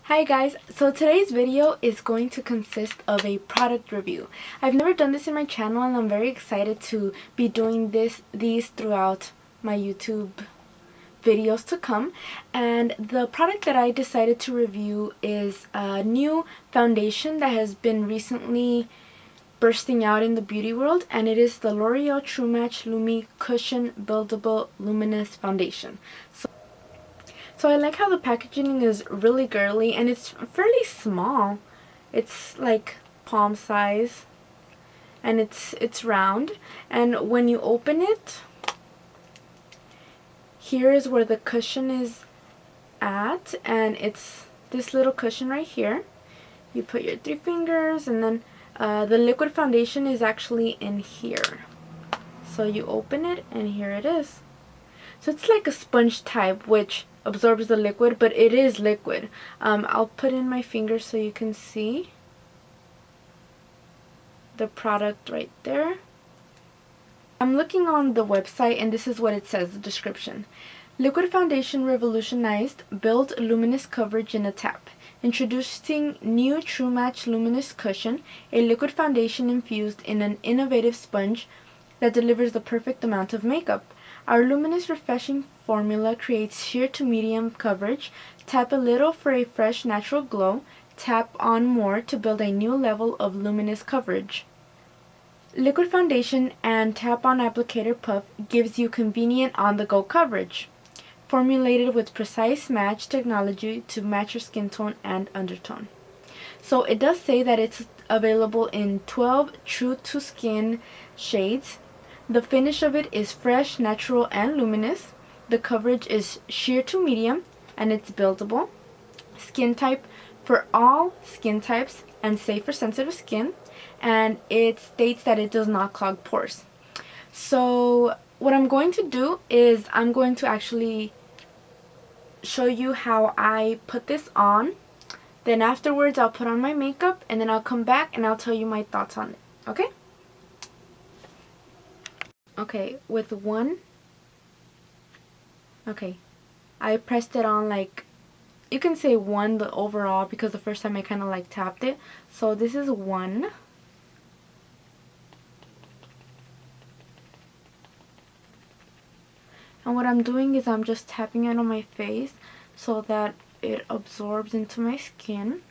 Hi guys, so today's video is going to consist of a product review. I've never done this in my channel and I'm very excited to be doing these throughout my YouTube videos to come. And the product that I decided to review is a new foundation that has been recently bursting out in the beauty world, and it is the L'Oreal True Match Cushion Buildable Luminous Foundation. So I like how the packaging is really girly and it's fairly small. It's like palm size and it's round, and when you open it, here is where the cushion is at, and it's this little cushion right here. You put your 3 fingers and then the liquid foundation is actually in here. So you open it and here it is. So it's like a sponge type which absorbs the liquid, but it is liquid. I'll put in my finger so you can see the product right there. I'm looking on the website and this is what it says, the description. Liquid foundation revolutionized, build luminous coverage in a tap. Introducing new True Match Luminous Cushion, a liquid foundation infused in an innovative sponge that delivers the perfect amount of makeup. Our luminous refreshing formula creates sheer to medium coverage. Tap a little for a fresh natural glow. Tap on more to build a new level of luminous coverage. Liquid foundation and tap on applicator puff gives you convenient on-the-go coverage. Formulated with precise match technology to match your skin tone and undertone. So it does say that it's available in 12 true to skin shades. The finish of it is fresh, natural, and luminous. The coverage is sheer to medium and it's buildable. Skin type for all skin types and safe for sensitive skin. And it states that it does not clog pores. So what I'm going to do is I'm going to actually show you how I put this on. Then afterwards I'll put on my makeup and then I'll come back and I'll tell you my thoughts on it. Okay? Okay, with one, okay, I pressed it on like, you can say one the overall because the first time I kind of like tapped it. So this is one. And what I'm doing is I'm just tapping it on my face so that it absorbs into my skin.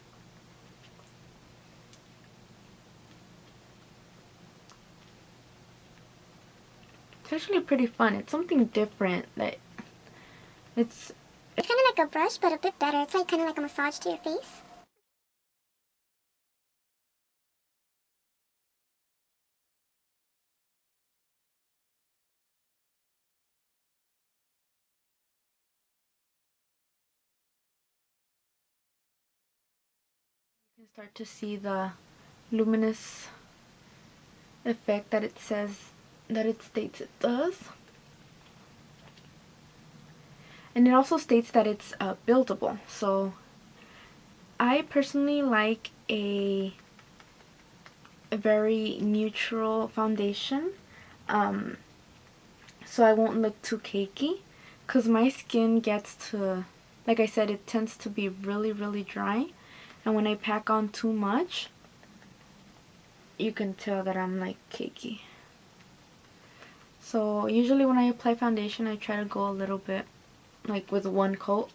It's actually pretty fun. It's something different. Like it's kind of like a brush, but a bit better. It's like kind of like a massage to your face. you can start to see the luminous effect that it says that it states it does. And it also states that it's buildable. So I personally like a very neutral foundation, so I won't look too cakey, because my skin gets to, like I said, it tends to be really dry, and when I pack on too much you can tell that I'm like cakey. So usually when I apply foundation I try to go a little bit like with one coat.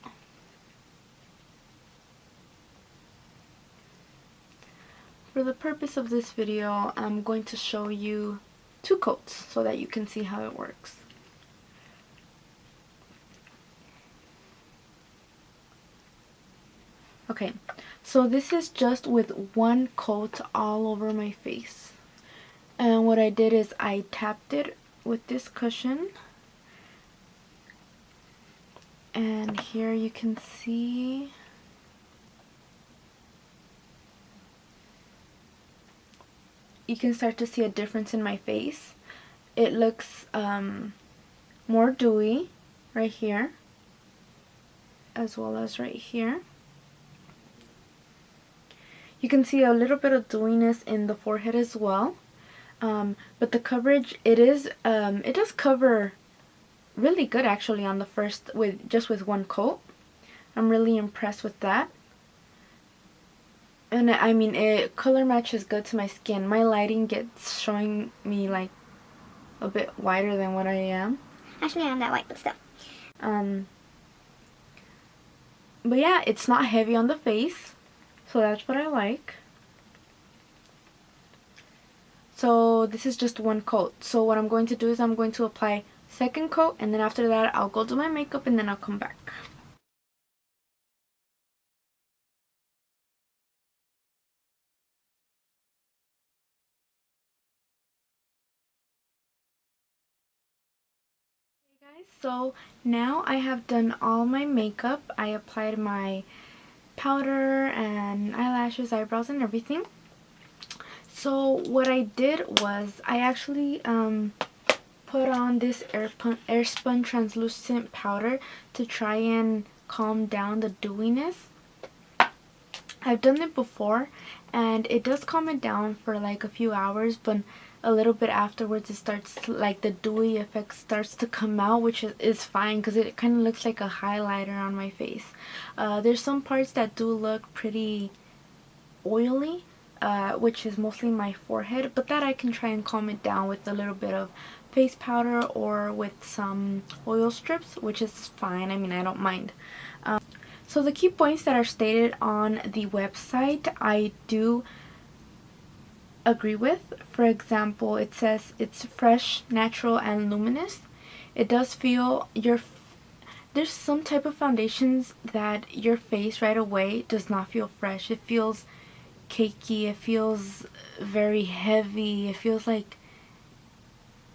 For the purpose of this video, I'm going to show you 2 coats so that you can see how it works. Okay, so this is just with 1 coat all over my face. And what I did is I tapped it with this cushion. And here you can see you can start to see a difference in my face. It looks more dewy right here as well as right here. You can see a little bit of dewiness in the forehead as well, but the coverage, it does cover really good actually on the first, with just with 1 coat. I'm really impressed with that. And I mean, it color matches good to my skin. My lighting gets showing me like a bit whiter than what I am. Actually, I'm that white, but still. But yeah, it's not heavy on the face, so that's what I like. So this is just one coat. So what I'm going to do is I'm going to apply second coat, and then after that I'll go do my makeup and then I'll come back. Okay guys, so now I have done all my makeup. I applied my powder and eyelashes, eyebrows, and everything. So what I did was I actually put on this airspun translucent powder to try and calm down the dewiness. I've done it before and it does calm it down for like a few hours, but a little bit afterwards it starts to, like, the dewy effect starts to come out, which is fine because it kind of looks like a highlighter on my face. There's some parts that do look pretty oily, which is mostly my forehead, but that I can try and calm it down with a little bit of face powder or with some oil strips, which is fine. I mean, I don't mind. So the key points that are stated on the website I do agree with. For example, it says it's fresh, natural, and luminous. It does feel there's some type of foundations that your face right away does not feel fresh. It feels cakey, it feels very heavy, it feels like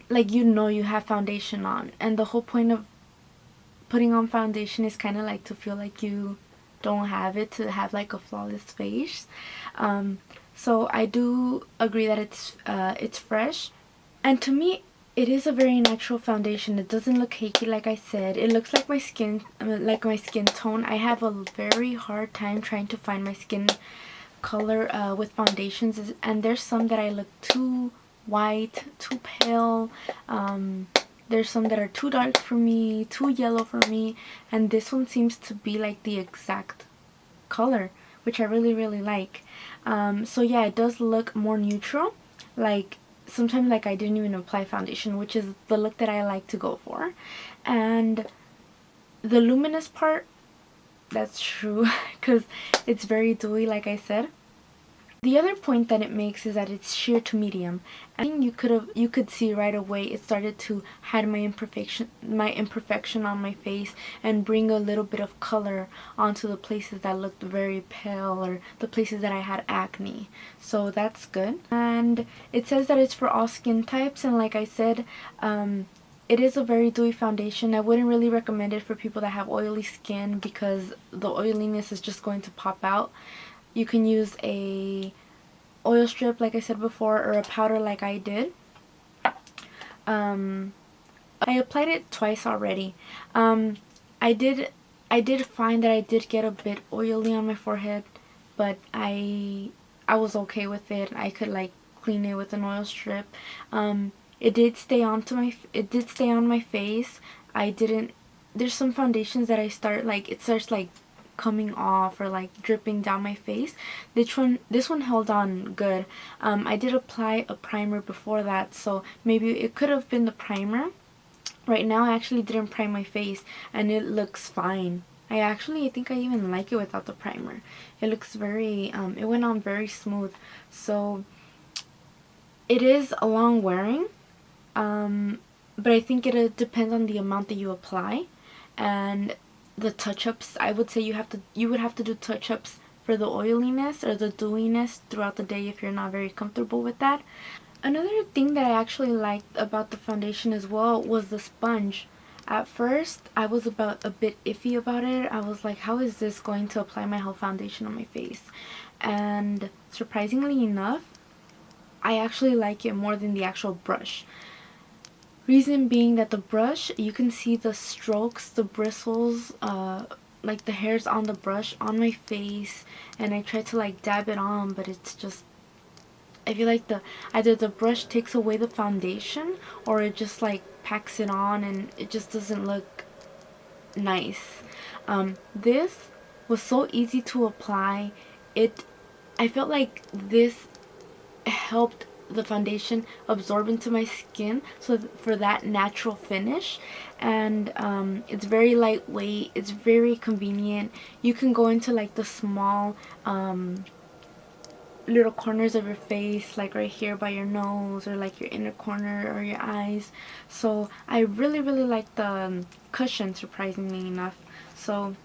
you know you have foundation on, and the whole point of putting on foundation is kind of like to feel like you don't have it, to have like a flawless face. So I do agree that it's fresh, and to me it is a very natural foundation. It doesn't look cakey, like I said. It looks like my skin, like my skin tone. I have a very hard time trying to find my skin color with foundations, and there's some that I look too white, too pale. There's some that are too dark for me, too yellow for me, and this one seems to be like the exact color, which I really like. So yeah, it does look more neutral. Like sometimes like I didn't even apply foundation, which is the look that I like to go for. And the luminous part, that's true, because it's very dewy, like I said. The other point that it makes is that it's sheer to medium. I think you could see right away it started to hide my imperfection on my face and bring a little bit of color onto the places that looked very pale or the places that I had acne. So that's good. And it says that it's for all skin types, and like I said, it is a very dewy foundation. I wouldn't really recommend it for people that have oily skin because the oiliness is just going to pop out. You can use a oil strip, like I said before, or a powder like I did. I applied it twice already. I did find that I did get a bit oily on my forehead, but I was okay with it. I could like clean it with an oil strip. It did stay on my face. There's some foundations that it starts like coming off or like dripping down my face. This one held on good. I did apply a primer before that, so maybe it could have been the primer. Right now I actually didn't prime my face and it looks fine. I think I even like it without the primer. It looks very it went on very smooth. So it is a long wearing, but I think it depends on the amount that you apply and the touch-ups. I would say you would have to do touch-ups for the oiliness or the dewiness throughout the day if you're not very comfortable with that. Another thing that I actually liked about the foundation as well was the sponge. At first I was a bit iffy about it. I was like, how is this going to apply my whole foundation on my face? And surprisingly enough, I actually like it more than the actual brush. Reason being that the brush, you can see the strokes, the bristles, like the hairs on the brush on my face, and I try to like dab it on, but it's just, I feel like either the brush takes away the foundation or it just like packs it on and it just doesn't look nice. This was so easy to apply. I felt like this helped the foundation absorb into my skin, so for that natural finish. And it's very lightweight, it's very convenient. You can go into like the small little corners of your face, like right here by your nose, or like your inner corner or your eyes. So I really like the cushion, surprisingly enough. So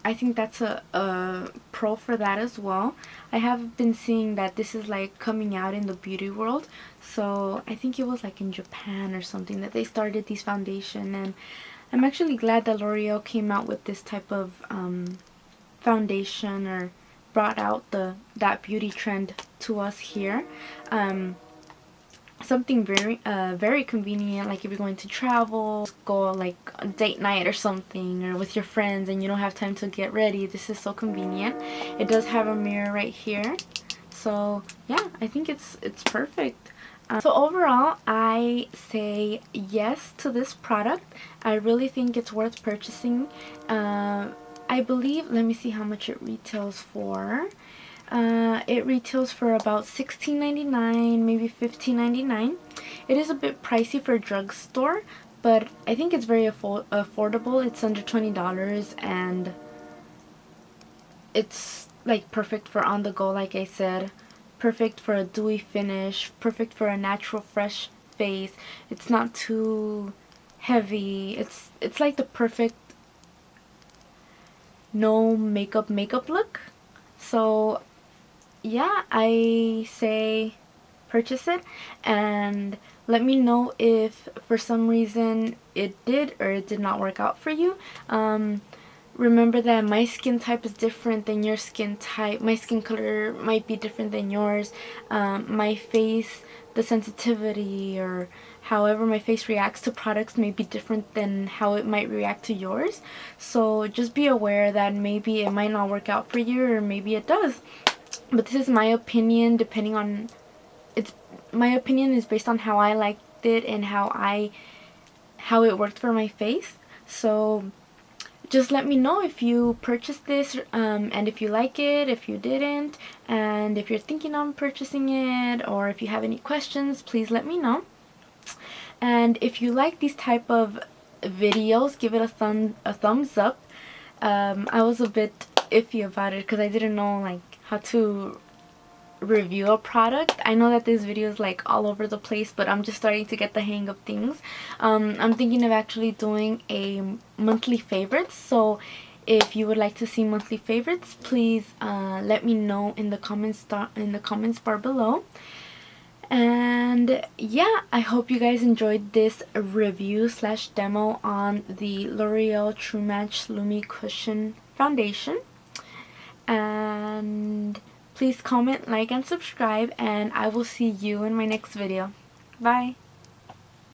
I think that's a pro for that as well. I have been seeing that this is like coming out in the beauty world. So I think it was like in Japan or something that they started these foundation, and I'm actually glad that L'Oreal came out with this type of foundation, or brought out that beauty trend to us here. Something very convenient, like if you're going to travel, go like a date night or something, or with your friends and you don't have time to get ready. This is so convenient. It does have a mirror right here, so yeah, I think it's perfect. So overall, I say yes to this product. I really think it's worth purchasing. I believe, let me see how much it retails for. It retails for about $16.99, maybe $15.99. It is a bit pricey for a drugstore, but I think it's very affordable. It's under $20, and it's like perfect for on the go, like I said. Perfect for a dewy finish, perfect for a natural fresh face. It's not too heavy. It's like the perfect no makeup look. So yeah, I say purchase it, and let me know if for some reason it did or it did not work out for you. Remember that my skin type is different than your skin type. My skin color might be different than yours. My face, the sensitivity, or however my face reacts to products may be different than how it might react to yours. So just be aware that maybe it might not work out for you, or maybe it does. But this is my opinion, depending on, my opinion is based on how I liked it and how it worked for my face. So just let me know if you purchased this, and if you like it, if you didn't, and if you're thinking on purchasing it, or if you have any questions, please let me know. And if you like these type of videos, give it a thumbs up. I was a bit iffy about it because I didn't know like how to review a product. I know that this video is like all over the place, but I'm just starting to get the hang of things. I'm thinking of actually doing a monthly favorites, so if you would like to see monthly favorites, please let me know in the comments bar below. And yeah, I hope you guys enjoyed this review / demo on the L'Oreal True Match Lumi Cushion Foundation. And please comment, like, and subscribe, and I will see you in my next video. Bye!